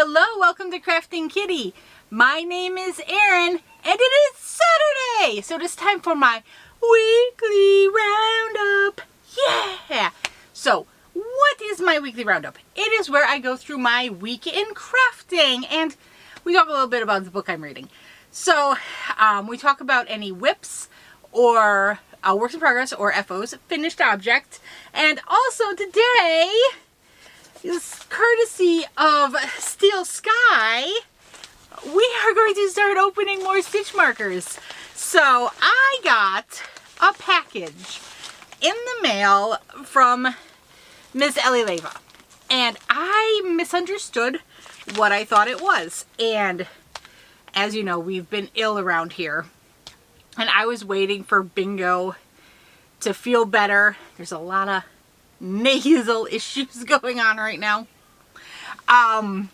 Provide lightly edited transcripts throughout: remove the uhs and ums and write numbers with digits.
Hello, welcome to Krafting Kitty. My name is Erin, and it is Saturday, so it is time for my weekly roundup. Yeah! So, what is my weekly roundup? It is where I go through my week in crafting, and we talk a little bit about the book I'm reading. So, we talk about any whips or works in progress or FOs, finished object, and also today is courtesy of Steel Sky. We are going to start opening more stitch markers. So I got a package in the mail from Miss Ellie Leva, and I misunderstood what I thought it was. And as you know, we've been ill around here, and I was waiting for Bingo to feel better. There's a lot of nasal issues going on right now. And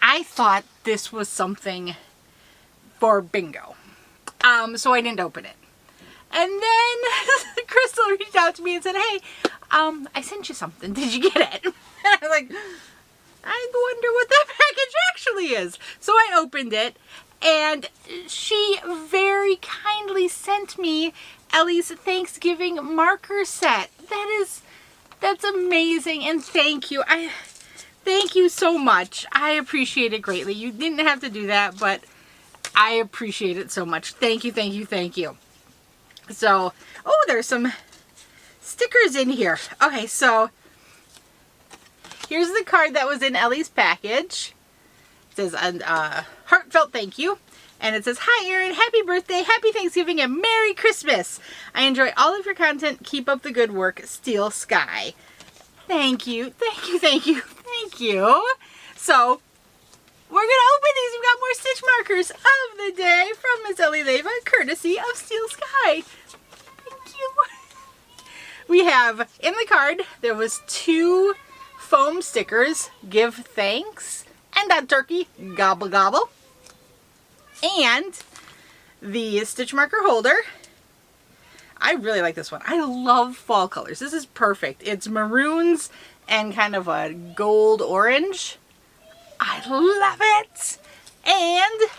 I thought this was something for Bingo. So I didn't open it. And then Crystal reached out to me and said, hey, I sent you something. Did you get it? And I was like, I wonder what that package actually is. So I opened it, and she very kindly sent me Ellie's Thanksgiving marker set. That's amazing, and thank you. Thank you so much. I appreciate it greatly. You didn't have to do that, but I appreciate it so much. Thank you, thank you, thank you. So, oh, there's some stickers in here. Okay, so here's the card that was in Ellie's package. It says, heartfelt thank you. And it says, hi Erin, happy birthday, happy Thanksgiving, and Merry Christmas. I enjoy all of your content. Keep up the good work, Steel Sky. Thank you, thank you, thank you, thank you. So, we're going to open these. We've got more stitch markers of the day from Miss Ellie Leva, courtesy of Steel Sky. Thank you. We have, in the card, there was 2 foam stickers, give thanks, and that turkey, gobble gobble. And the stitch marker holder. I really like this one. I love fall colors. This is perfect. It's maroons and kind of a gold orange. I love it. And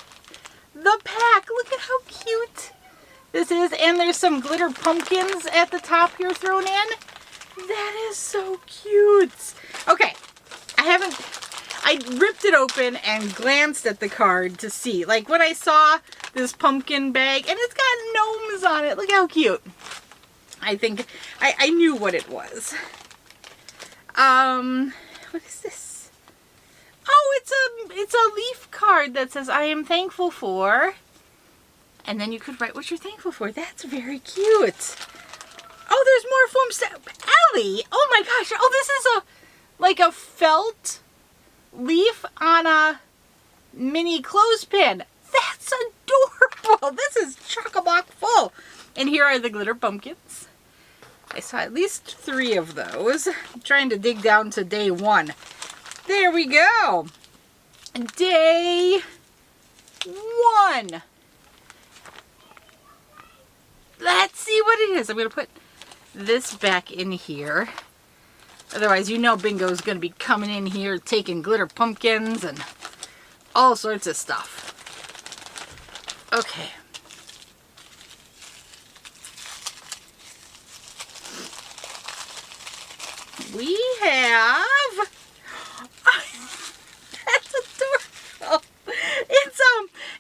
the pack. Look at how cute this is. And there's some glitter pumpkins at the top here thrown in. That is so cute. Okay. I ripped it open and glanced at the card to see. Like when I saw this pumpkin bag, and it's got gnomes on it. Look how cute. I think I knew what it was. What is this? Oh, it's a leaf card that says I am thankful for. And then you could write what you're thankful for. That's very cute. Oh, there's more foam stuff. Ellie! Oh my gosh. Oh, this is like a felt leaf on a mini clothespin. That's adorable. This is chock-a-block full. And here are the glitter pumpkins. I saw at least 3 of those. I'm trying to dig down to day 1. There we go. Day 1. Let's see what it is. I'm going to put this back in here. Otherwise, you know Bingo's going to be coming in here taking glitter pumpkins and all sorts of stuff. Okay. We have... That's adorable.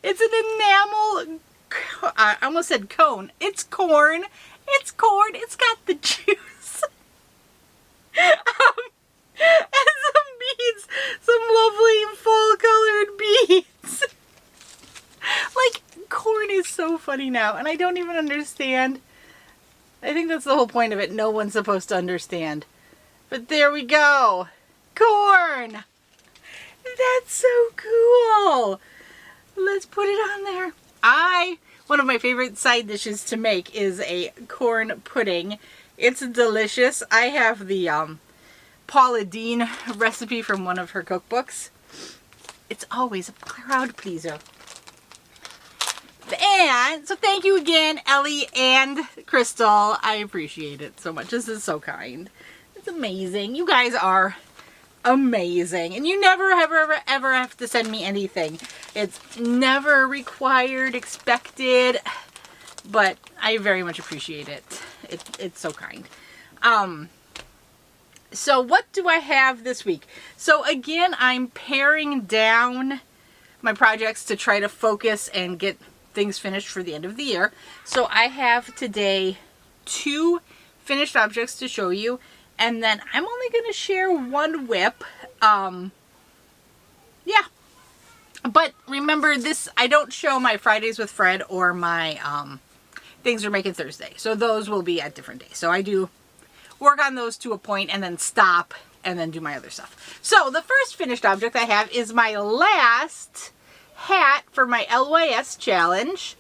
It's an enamel... I almost said cone. It's corn. It's corn. It's got the juice. And some beads, some lovely fall colored beads. Like, corn is so funny now, and I don't even understand. I think that's the whole point of it. No one's supposed to understand. But there we go. Corn. That's so cool. Let's put it on there. One of my favorite side dishes to make is a corn pudding. It's delicious. I have the Paula Deen recipe from one of her cookbooks. It's always a crowd pleaser. And so thank you again, Ellie and Crystal. I appreciate it so much. This is so kind. It's amazing. You guys are amazing. And you never, ever, ever have have to send me anything. It's never required, expected, but I very much appreciate it. It's so kind. So what do I have this week? So again, I'm paring down my projects to try to focus and get things finished for the end of the year. So I have today 2 finished objects to show you, and then I'm only going to share 1 whip. Yeah. But remember this, I don't show my Fridays with Fred or my things we're making Thursday. So those will be at different days. So I do work on those to a point and then stop and then do my other stuff. So the first finished object I have is my last hat for my LYS challenge.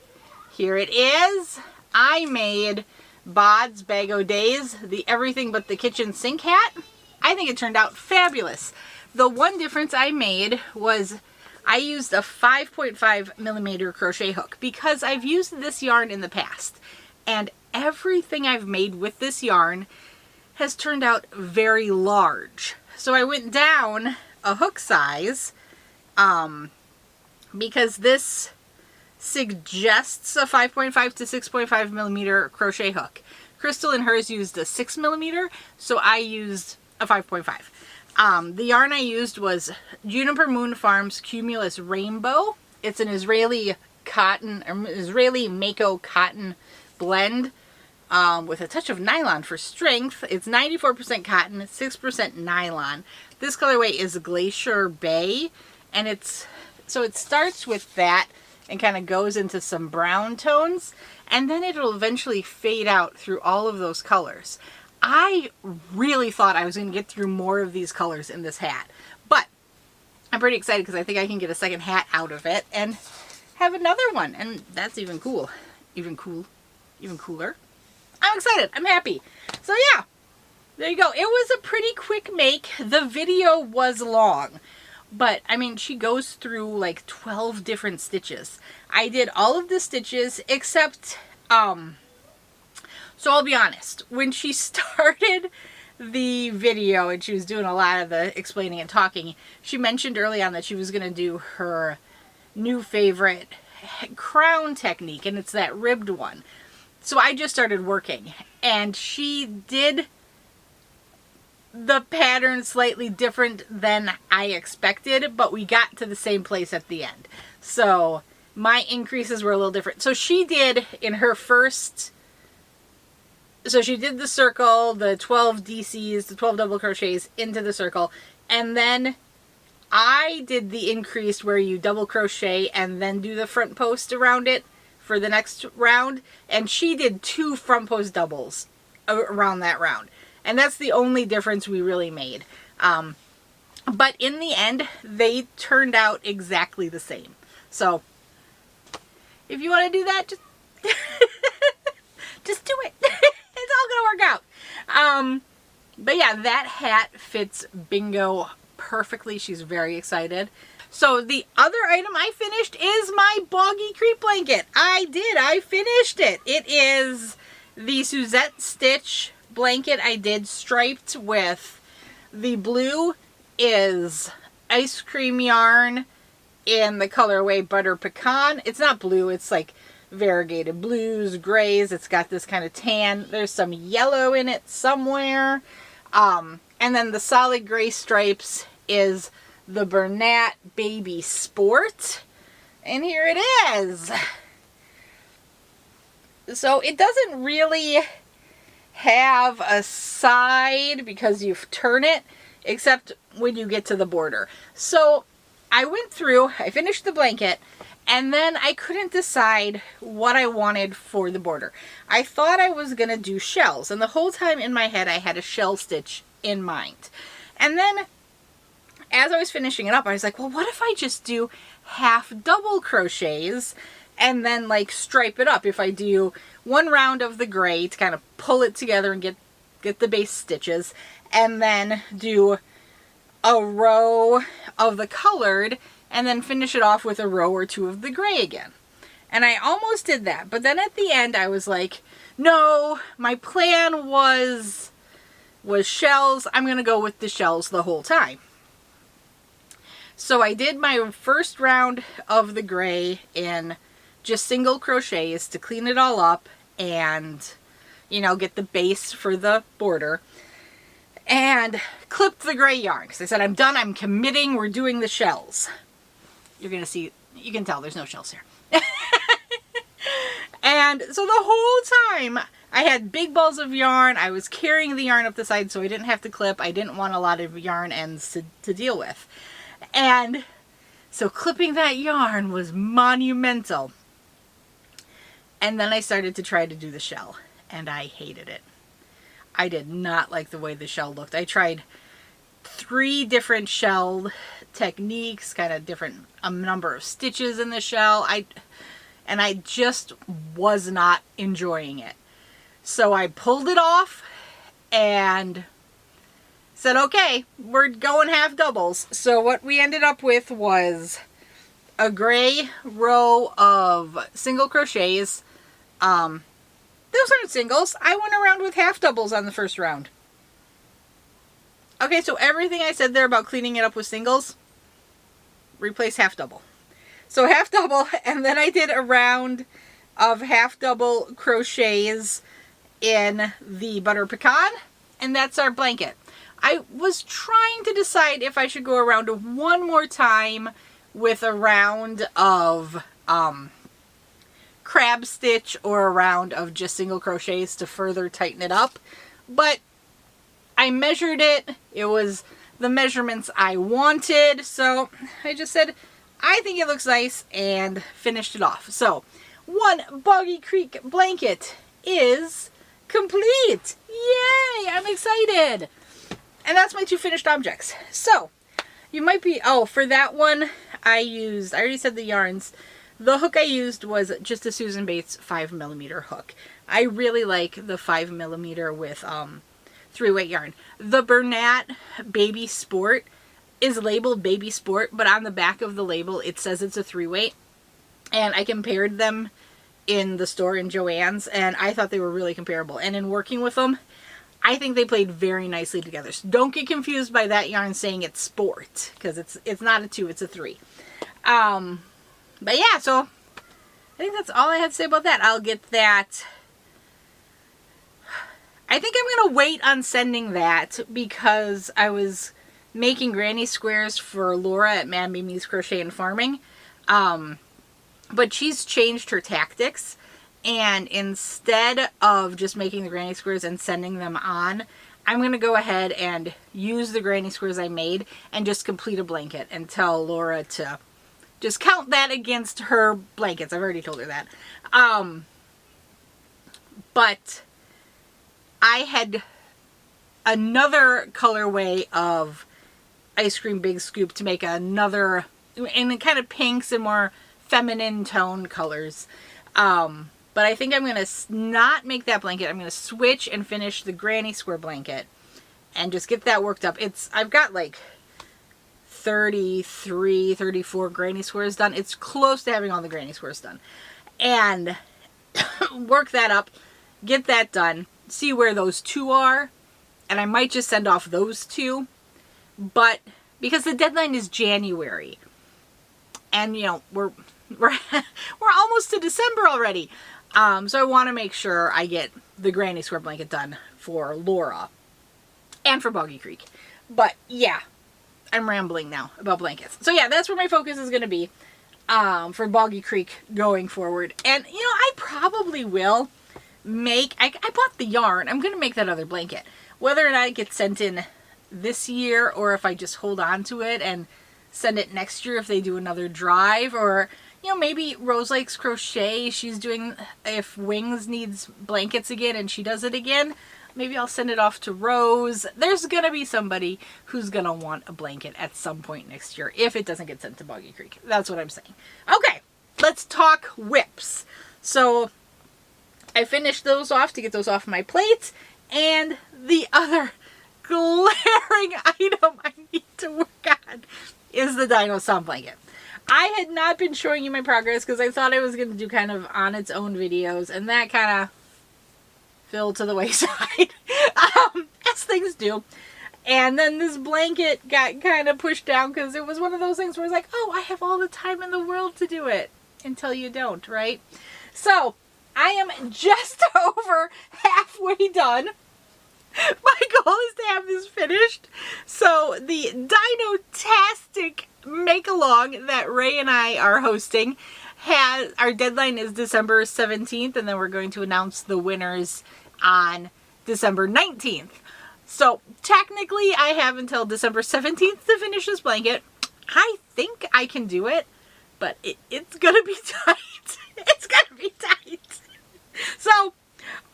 Here it is. I made Bod's BagO'Day's the Everything But the Kitchen Sink hat. I think it turned out fabulous. The one difference I made was I used a 5.5 millimeter crochet hook because I've used this yarn in the past, and everything I've made with this yarn has turned out very large. So I went down a hook size because this suggests a 5.5 to 6.5 millimeter crochet hook. Crystal and hers used a 6 millimeter, so I used a 5.5. The yarn I used was Juniper Moon Farms Cumulus Rainbow. It's an Israeli cotton, or Israeli Mako cotton blend with a touch of nylon for strength. It's 94% cotton, 6% nylon. This colorway is Glacier Bay, and so it starts with that and kind of goes into some brown tones, and then it'll eventually fade out through all of those colors. I really thought I was going to get through more of these colors in this hat, but I'm pretty excited because I think I can get a second hat out of it and have another one, and that's even cool. Even cooler. I'm excited. I'm happy. So yeah, there you go. It was a pretty quick make. The video was long, but I mean, she goes through like 12 different stitches. I did all of the stitches except, so I'll be honest, when she started the video and she was doing a lot of the explaining and talking, she mentioned early on that she was going to do her new favorite crown technique, and it's that ribbed one. So I just started working, and she did the pattern slightly different than I expected, but we got to the same place at the end. So my increases were a little different. So she did in her first, so she did the circle, the 12 DCs, the 12 double crochets into the circle, and then I did the increase where you double crochet and then do the front post around it for the next round, and she did 2 front post doubles around that round, and that's the only difference we really made. But in the end, they turned out exactly the same. So if you want to do that, just do it. It's all gonna work out. But yeah, that hat fits Bingo perfectly. She's very excited. So the other item I finished is my Boggy Creek blanket. I finished it. It is the Suzette Stitch blanket I did, striped with the blue is ice cream yarn in the colorway Butter Pecan. It's not blue, it's like variegated blues, grays. It's got this kind of tan. There's some yellow in it somewhere. And then the solid gray stripes is the Bernat Baby Sport. And here it is. So it doesn't really have a side because you turn it, except when you get to the border. So I went through, I finished the blanket, and then I couldn't decide what I wanted for the border. I thought I was going to do shells, and the whole time in my head I had a shell stitch in mind. And then as I was finishing it up, I was like, well, what if I just do half double crochets and then like stripe it up? If I do one round of the gray to kind of pull it together and get the base stitches, and then do a row of the colored, and then finish it off with a row or 2 of the gray again. And I almost did that, but then at the end I was like, no, my plan was shells. I'm gonna go with the shells the whole time. So I did my first round of the gray in just single crochets to clean it all up and, you know, get the base for the border. And clipped the gray yarn because I said, I'm done, I'm committing, we're doing the shells. You're going to see, you can tell there's no shells here. And so the whole time I had big balls of yarn. I was carrying the yarn up the side so I didn't have to clip. I didn't want a lot of yarn ends to deal with. And so clipping that yarn was monumental. And then I started to try to do the shell and I hated it. I did not like the way the shell looked. I tried 3 different shell techniques, kind of different number of stitches in the shell. And I just was not enjoying it. So I pulled it off and said, okay, we're going half doubles. So what we ended up with was a gray row of single crochets. Those aren't singles. I went around with half doubles on the first round. Okay, so everything I said there about cleaning it up with singles, replace half double. So half double, and then I did a round of half double crochets in the butter pecan, and that's our blanket. I was trying to decide if I should go around one more time with a round of crab stitch or a round of just single crochets to further tighten it up, but I measured it. It was the measurements I wanted, so I just said, I think it looks nice, and finished it off. So one Boggy Creek blanket is complete. Yay! I'm excited. And that's my 2 finished objects. So you might be, oh, for that one I already said the yarns. The hook I used was just a Susan Bates 5mm hook. I really like the 5mm with 3-weight yarn. The Bernat Baby Sport is labeled Baby Sport, but on the back of the label it says it's a 3-weight. And I compared them in the store in Joann's, and I thought they were really comparable. And in working with them, I think they played very nicely together. So don't get confused by that yarn saying it's sport, because it's not a 2, it's a 3. But yeah, so I think that's all I have to say about that. I'll get that. I think I'm going to wait on sending that because I was making granny squares for Laura at Mad Mimi's Crochet and Farming. But she's changed her tactics, and instead of just making the granny squares and sending them on, I'm going to go ahead and use the granny squares I made and just complete a blanket and tell Laura to just count that against her blankets. I've already told her that. But I had another colorway of Ice Cream Big Scoop to make another, in the kind of pinks and more feminine tone colors. But I think I'm going to not make that blanket. I'm going to switch and finish the granny square blanket and just get that worked up. I've got like 33, 34 granny squares done. It's close to having all the granny squares done. And work that up, get that done, see where those 2 are, and I might just send off those 2. But because the deadline is January, and you know, we're almost to December already. So I want to make sure I get the granny square blanket done for Laura and for Boggy Creek. But yeah, I'm rambling now about blankets. So yeah, that's where my focus is going to be for Boggy Creek going forward. And you know, I probably will make, I bought the yarn. I'm going to make that other blanket. Whether or not it gets sent in this year or if I just hold on to it and send it next year if they do another drive, or you know, maybe Rose likes crochet. She's doing, if Wings needs blankets again and she does it again, maybe I'll send it off to Rose. There's gonna be somebody who's gonna want a blanket at some point next year if it doesn't get sent to Boggy Creek. That's what I'm saying. Okay, let's talk whips. So I finished those off to get those off my plate, and the other glaring item I need to work on is the Dino Stomp blanket. I had not been showing you my progress because I thought I was going to do kind of on its own videos, and that kind of fell to the wayside, as things do. And then this blanket got kind of pushed down because it was one of those things where it's like, oh, I have all the time in the world to do it. Until you don't, right? So, I am just over halfway done. My goal is to have this finished. So, the Dino-tastic make-along that Ray and I are hosting our deadline is December 17th, and then we're going to announce the winners on December 19th. So technically I have until December 17th to finish this blanket. I think I can do it, but it's gonna be tight. It's gonna be tight. So,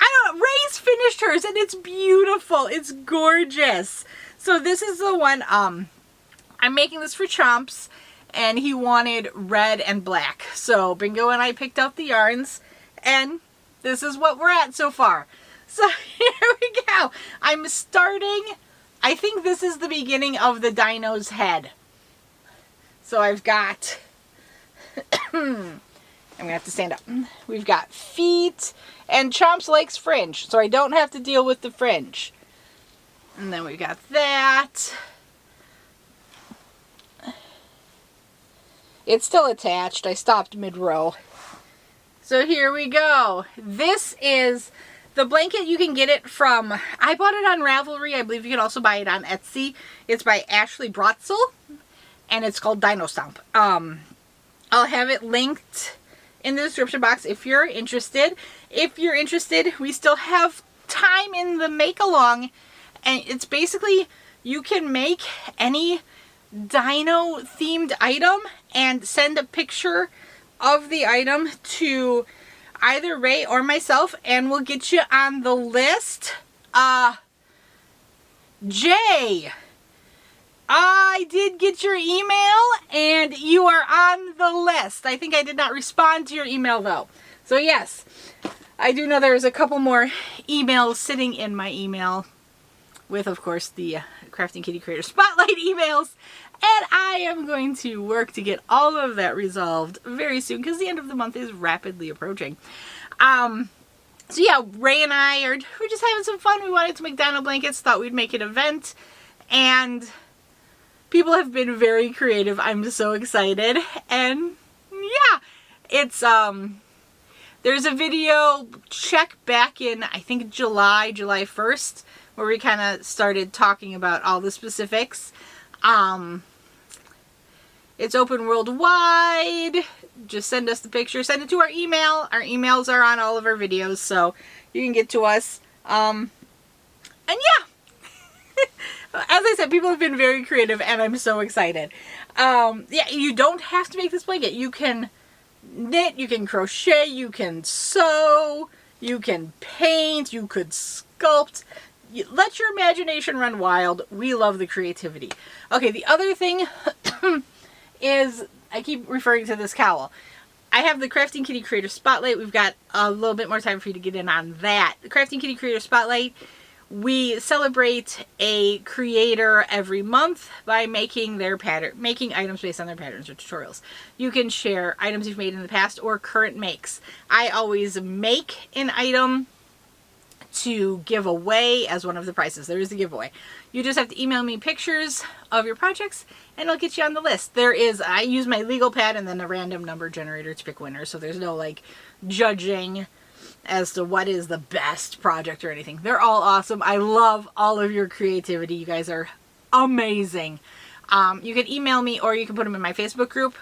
I don't know, Ray's finished hers and it's beautiful. It's gorgeous. So this is the one, I'm making this for Chomps, and he wanted red and black. So Bingo and I picked out the yarns, and this is what we're at so far. So here we go. I'm starting, I think this is the beginning of the dino's head. So I've got, I'm gonna have to stand up. We've got feet, and Chomps likes fringe, so I don't have to deal with the fringe. And then we've got that. It's still attached. I stopped mid-row. So here we go. This is the blanket. You can get it from, I bought it on Ravelry. I believe you can also buy it on Etsy. It's by Ashley Brotzel, and it's called Dino Stomp. I'll have it linked in the description box if you're interested. If you're interested, we still have time in the make-along, and it's basically, you can make any dino-themed item and send a picture of the item to either Ray or myself, and we'll get you on the list. Jay, I did get your email, and you are on the list. I think I did not respond to your email, though. So yes, I do know there's a couple more emails sitting in my email with, of course, the Krafting Kitty Creator Spotlight emails. And I am going to work to get all of that resolved very soon, because the end of the month is rapidly approaching. So yeah, Ray and I we're just having some fun. We wanted to make dino blankets, thought we'd make an event, and people have been very creative. I'm so excited. And yeah, it's there's a video, check back in, I think July 1st, where we kind of started talking about all the specifics. It's open worldwide. Just send us the picture. Send it to our email. Our emails are on all of our videos, so you can get to us. And yeah. As I said, people have been very creative, and I'm so excited. Yeah, you don't have to make this blanket. You can knit, you can crochet, you can sew, you can paint, you could sculpt. Let your imagination run wild. We love the creativity. Okay, the other thing is, I keep referring to this cowl. I have the Krafting Kitty Creator Spotlight. We've got a little bit more time for you to get in on that. The Krafting Kitty Creator Spotlight, we celebrate a creator every month by making their making items based on their patterns or tutorials. You can share items you've made in the past or current makes. I always make an item to give away as one of the prizes. There is a giveaway. You just have to email me pictures of your projects, and I'll get you on the list. I use my legal pad and then a random number generator to pick winners, so there's no like judging as to what is the best project or anything. They're all awesome. I love all of your creativity. You guys are amazing. You can email me, or you can put them in my Facebook group.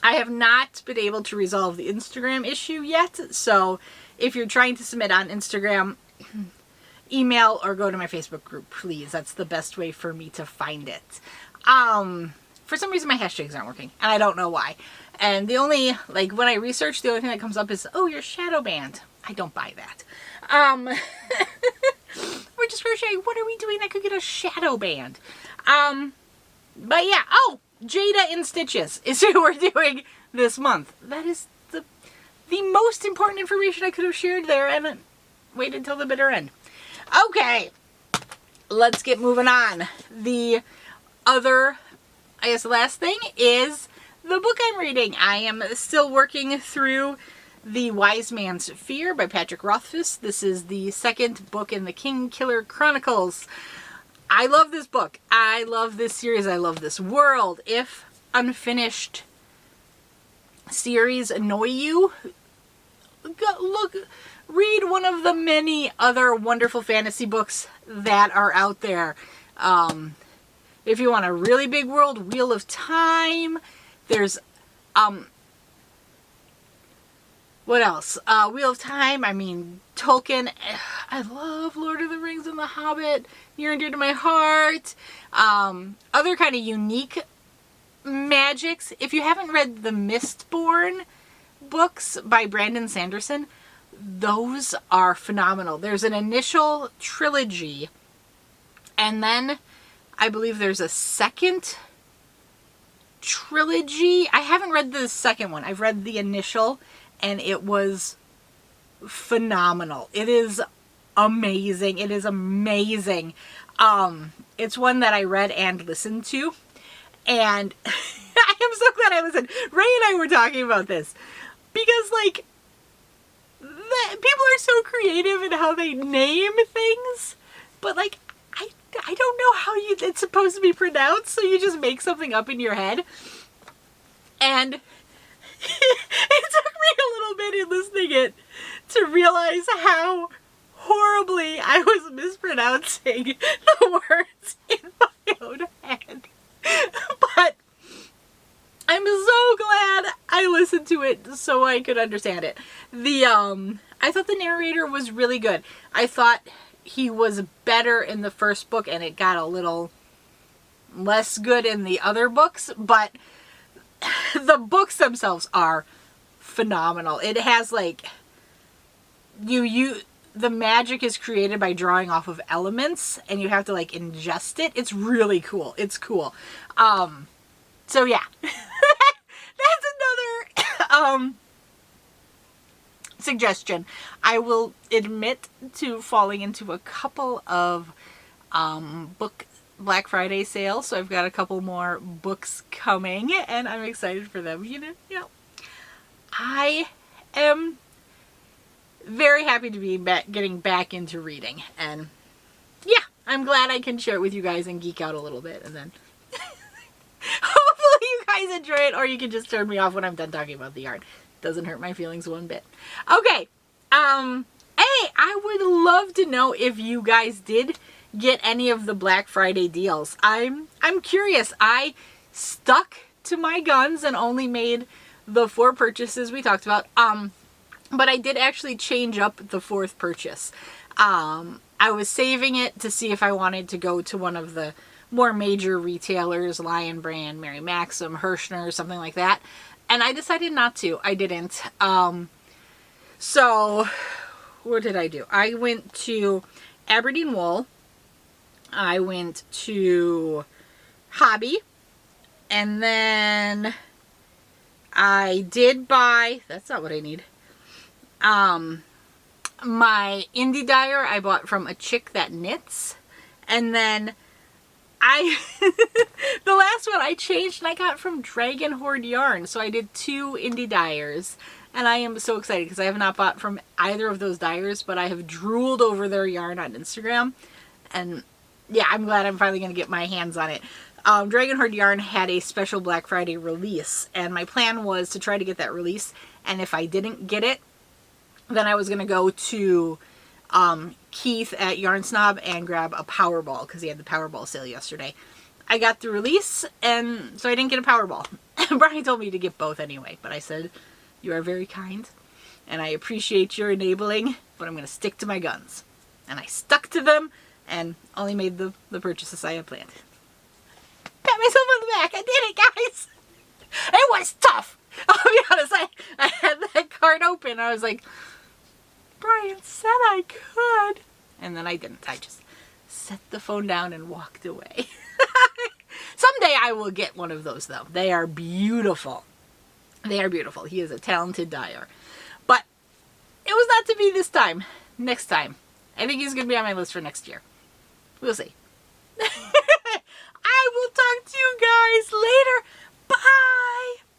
I have not been able to resolve the Instagram issue yet, so if you're trying to submit on Instagram, email or go to my Facebook group, please. That's the best way for me to find it. For some reason my hashtags aren't working, and I don't know why. And the only, like, when I research, the only thing that comes up is, oh, you're shadow banned. I don't buy that. We're just crocheting. What are we doing that could get us shadow banned? But yeah, oh, Jada in Stitches is who we're doing this month. That is the most important information I could have shared there, and waited until the bitter end. Okay, let's get moving on. The other, I guess the last thing is the book I'm reading. I am still working through The Wise Man's Fear by Patrick Rothfuss. This is the second book in the King Killer Chronicles. I love this book. I love this series. I love this world. If unfinished series annoy you, read one of the many other wonderful fantasy books that are out there. If you want a really big world, Wheel of Time. There's, what else? Wheel of Time, I mean, Tolkien. I love Lord of the Rings and The Hobbit. Near and dear to my heart. Other kind of unique magics. If you haven't read the Mistborn books by Brandon Sanderson, those are phenomenal. There's an initial trilogy, and then I believe there's a second trilogy. I haven't read the second one. I've read the initial, and it was phenomenal. It is amazing. It is amazing. It's one that I read and listened to, and I am so glad I listened. Ray and I were talking about this because, like, people are so creative in how they name things, but, like, I don't know how it's supposed to be pronounced, so you just make something up in your head. And it took me a little bit in listening it to realize how horribly I was mispronouncing the words in my own head. But I'm so glad I listened to it so I could understand it. I thought the narrator was really good. I thought he was better in the first book, and it got a little less good in the other books, but the books themselves are phenomenal. It has, like, the magic is created by drawing off of elements, and you have to, like, ingest it. It's really cool. It's cool. So yeah, that's another suggestion. I will admit to falling into a couple of book Black Friday sales, so I've got a couple more books coming, and I'm excited for them. You know, I am very happy to be getting back into reading, and yeah, I'm glad I can share it with you guys and geek out a little bit, and then hopefully you guys enjoy it, or you can just turn me off when I'm done talking about the yarn. Doesn't hurt my feelings one bit. Okay, hey, I would love to know if you guys did get any of the Black Friday deals. I'm curious. I stuck to my guns and only made the 4 purchases we talked about. But I did actually change up the 4th purchase. I was saving it to see if I wanted to go to one of the more major retailers, Lion Brand, Mary Maxim, Hirschner, something like that. And I decided not to. I didn't. So what did I do? I went to Aberdeen Wool. I went to Hobby. And then I did buy, that's not what I need. My indie dyer I bought from a chick that knits. And then the last one I changed and I got from Dragon Horde Yarn. So I did 2 indie dyers. And I am so excited because I have not bought from either of those dyers, but I have drooled over their yarn on Instagram. And yeah, I'm glad I'm finally going to get my hands on it. Dragon Horde Yarn had a special Black Friday release, and my plan was to try to get that release. And if I didn't get it, then I was going to go to Keith at Yarn Snob and grab a Powerball because he had the Powerball sale yesterday. I got the release, and so I didn't get a Powerball. Brian told me to get both anyway, but I said, you are very kind, and I appreciate your enabling, but I'm going to stick to my guns. And I stuck to them, and only made the purchases I had planned. Pat myself on the back. I did it, guys. It was tough. I'll be honest. I had that card open. I was like, Brian said I could. And then I didn't. I just set the phone down and walked away. Someday I will get one of those, though. They are beautiful. They are beautiful. He is a talented dyer. But it was not to be this time. Next time. I think he's going to be on my list for next year. We'll see. I will talk to you guys later.